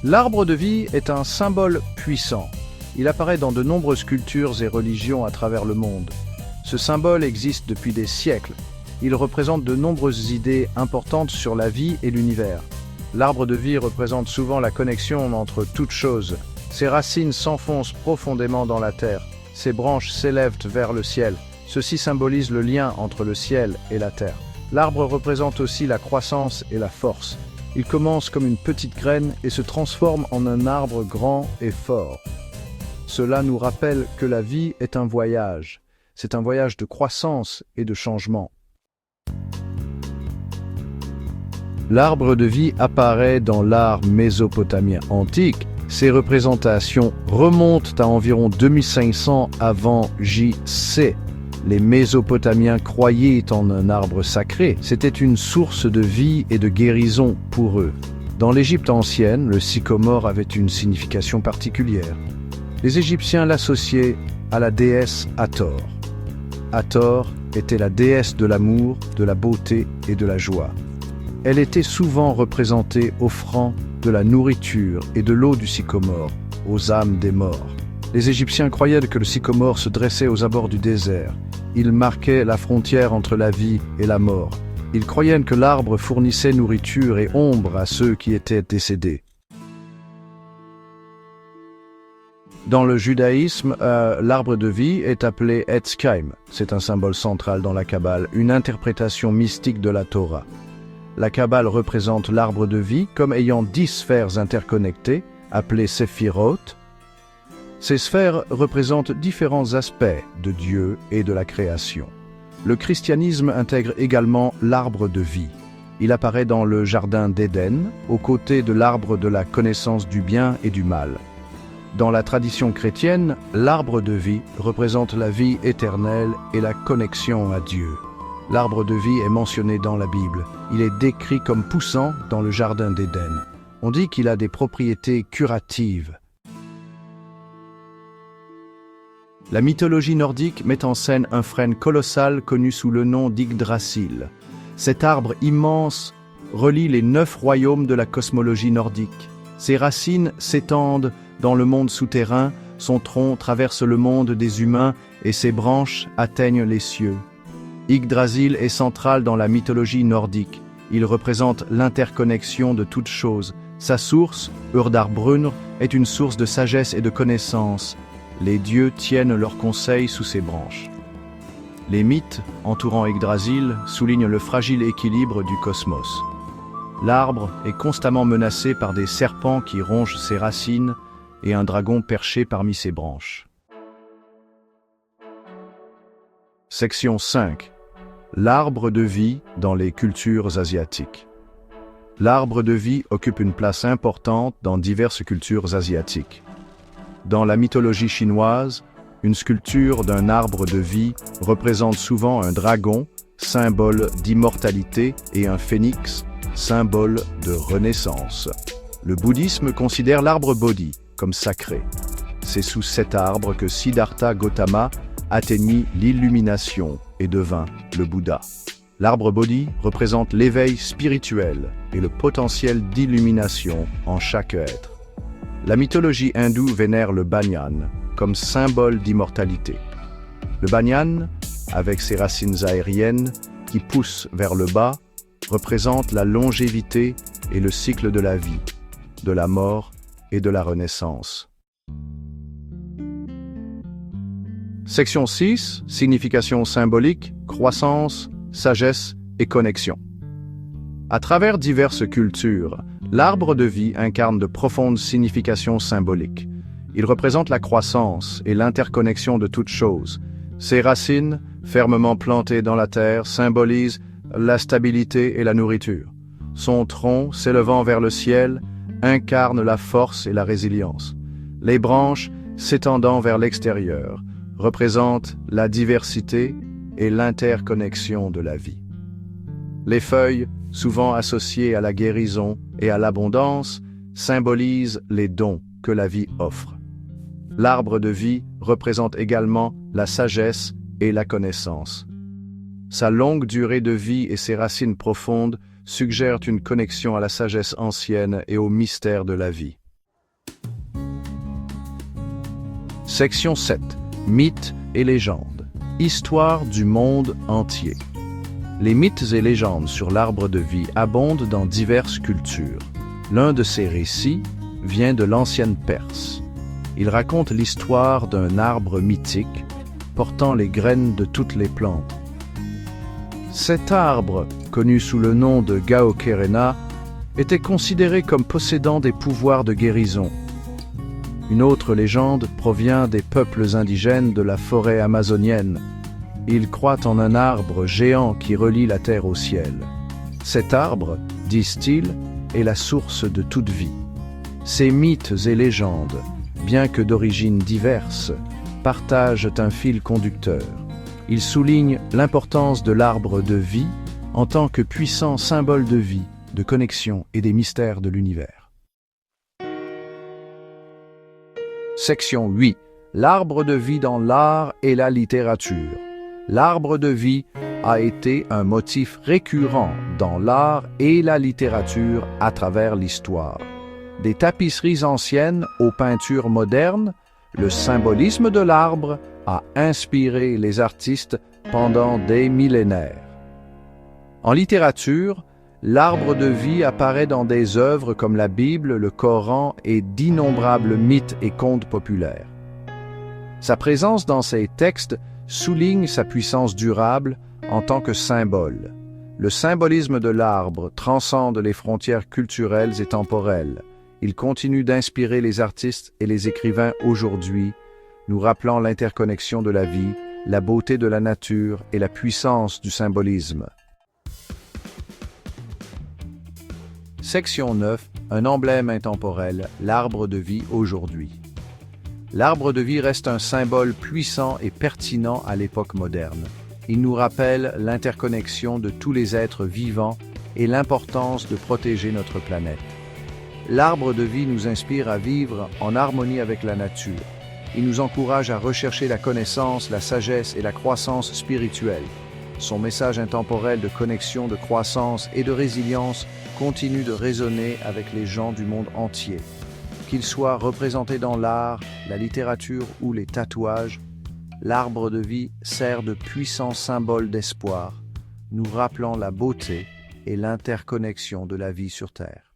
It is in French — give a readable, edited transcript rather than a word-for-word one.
L'arbre de vie est un symbole puissant. Il apparaît dans de nombreuses cultures et religions à travers le monde. Ce symbole existe depuis des siècles. Il représente de nombreuses idées importantes sur la vie et l'univers. L'arbre de vie représente souvent la connexion entre toutes choses. Ses racines s'enfoncent profondément dans la terre. Ses branches s'élèvent vers le ciel. Ceci symbolise le lien entre le ciel et la terre. L'arbre représente aussi la croissance et la force. Il commence comme une petite graine et se transforme en un arbre grand et fort. Cela nous rappelle que la vie est un voyage. C'est un voyage de croissance et de changement. L'arbre de vie apparaît dans l'art mésopotamien antique. Ces représentations remontent à environ 2500 avant J.C. Les Mésopotamiens croyaient en un arbre sacré. C'était une source de vie et de guérison pour eux. Dans l'Égypte ancienne, le sycomore avait une signification particulière. Les Égyptiens l'associaient à la déesse Hathor. Hathor était la déesse de l'amour, de la beauté et de la joie. Elle était souvent représentée offrant de la nourriture et de l'eau du sycomore aux âmes des morts. Les Égyptiens croyaient que le sycomore se dressait aux abords du désert. Il marquait la frontière entre la vie et la mort. Ils croyaient que l'arbre fournissait nourriture et ombre à ceux qui étaient décédés. Dans le judaïsme, l'arbre de vie est appelé Etz Chaim. C'est un symbole central dans la Kabbale, une interprétation mystique de la Torah. La Kabbale représente l'arbre de vie comme ayant 10 sphères interconnectées, appelées Séphirot. Ces sphères représentent différents aspects de Dieu et de la création. Le christianisme intègre également l'arbre de vie. Il apparaît dans le jardin d'Éden, aux côtés de l'arbre de la connaissance du bien et du mal. Dans la tradition chrétienne, l'arbre de vie représente la vie éternelle et la connexion à Dieu. L'arbre de vie est mentionné dans la Bible. Il est décrit comme poussant dans le jardin d'Éden. On dit qu'il a des propriétés curatives. La mythologie nordique met en scène un frêne colossal connu sous le nom d'Yggdrasil. Cet arbre immense relie les 9 royaumes de la cosmologie nordique. Ses racines s'étendent dans le monde souterrain, son tronc traverse le monde des humains et ses branches atteignent les cieux. Yggdrasil est central dans la mythologie nordique. Il représente l'interconnexion de toutes choses. Sa source, Urdarbrunr, est une source de sagesse et de connaissance. Les dieux tiennent leurs conseils sous ses branches. Les mythes entourant Yggdrasil soulignent le fragile équilibre du cosmos. L'arbre est constamment menacé par des serpents qui rongent ses racines et un dragon perché parmi ses branches. Section 5. L'arbre de vie dans les cultures asiatiques. L'arbre de vie occupe une place importante dans diverses cultures asiatiques. Dans la mythologie chinoise, une sculpture d'un arbre de vie représente souvent un dragon, symbole d'immortalité, et un phénix, symbole de renaissance. Le bouddhisme considère l'arbre Bodhi comme sacré. C'est sous cet arbre que Siddhartha Gautama atteignit l'illumination et devint le Bouddha. L'arbre Bodhi représente l'éveil spirituel et le potentiel d'illumination en chaque être. La mythologie hindoue vénère le banyan comme symbole d'immortalité. Le banyan, avec ses racines aériennes qui poussent vers le bas, représente la longévité et le cycle de la vie, de la mort et de la renaissance. Section 6, signification symbolique, croissance, sagesse et connexion. À travers diverses cultures, l'arbre de vie incarne de profondes significations symboliques. Il représente la croissance et l'interconnexion de toutes choses. Ses racines, fermement plantées dans la terre, symbolisent la stabilité et la nourriture. Son tronc, s'élevant vers le ciel, incarne la force et la résilience. Les branches, s'étendant vers l'extérieur, représentent la diversité et l'interconnexion de la vie. Les feuilles, souvent associées à la guérison et à l'abondance, symbolisent les dons que la vie offre. L'arbre de vie représente également la sagesse et la connaissance. Sa longue durée de vie et ses racines profondes suggèrent une connexion à la sagesse ancienne et au mystère de la vie. Section 7. Mythes et légendes. Histoire du monde entier. Les mythes et légendes sur l'arbre de vie abondent dans diverses cultures. L'un de ces récits vient de l'ancienne Perse. Il raconte l'histoire d'un arbre mythique portant les graines de toutes les plantes. Cet arbre, connu sous le nom de Gaokerena, était considéré comme possédant des pouvoirs de guérison. Une autre légende provient des peuples indigènes de la forêt amazonienne. Ils croient en un arbre géant qui relie la terre au ciel. Cet arbre, disent-ils, est la source de toute vie. Ces mythes et légendes, bien que d'origines diverses, partagent un fil conducteur. Ils soulignent l'importance de l'arbre de vie en tant que puissant symbole de vie, de connexion et des mystères de l'univers. Section 8. L'arbre de vie dans l'art et la littérature. L'arbre de vie a été un motif récurrent dans l'art et la littérature à travers l'histoire. Des tapisseries anciennes aux peintures modernes, le symbolisme de l'arbre a inspiré les artistes pendant des millénaires. En littérature, l'arbre de vie apparaît dans des œuvres comme la Bible, le Coran et d'innombrables mythes et contes populaires. Sa présence dans ces textes souligne sa puissance durable en tant que symbole. Le symbolisme de l'arbre transcende les frontières culturelles et temporelles. Il continue d'inspirer les artistes et les écrivains aujourd'hui, nous rappelant l'interconnexion de la vie, la beauté de la nature et la puissance du symbolisme. Section 9. Un emblème intemporel, l'arbre de vie aujourd'hui. L'arbre de vie reste un symbole puissant et pertinent à l'époque moderne. Il nous rappelle l'interconnexion de tous les êtres vivants et l'importance de protéger notre planète. L'arbre de vie nous inspire à vivre en harmonie avec la nature. Il nous encourage à rechercher la connaissance, la sagesse et la croissance spirituelle. Son message intemporel de connexion, de croissance et de résilience continue de résonner avec les gens du monde entier. Qu'il soit représenté dans l'art, la littérature ou les tatouages, l'arbre de vie sert de puissant symbole d'espoir, nous rappelant la beauté et l'interconnexion de la vie sur Terre.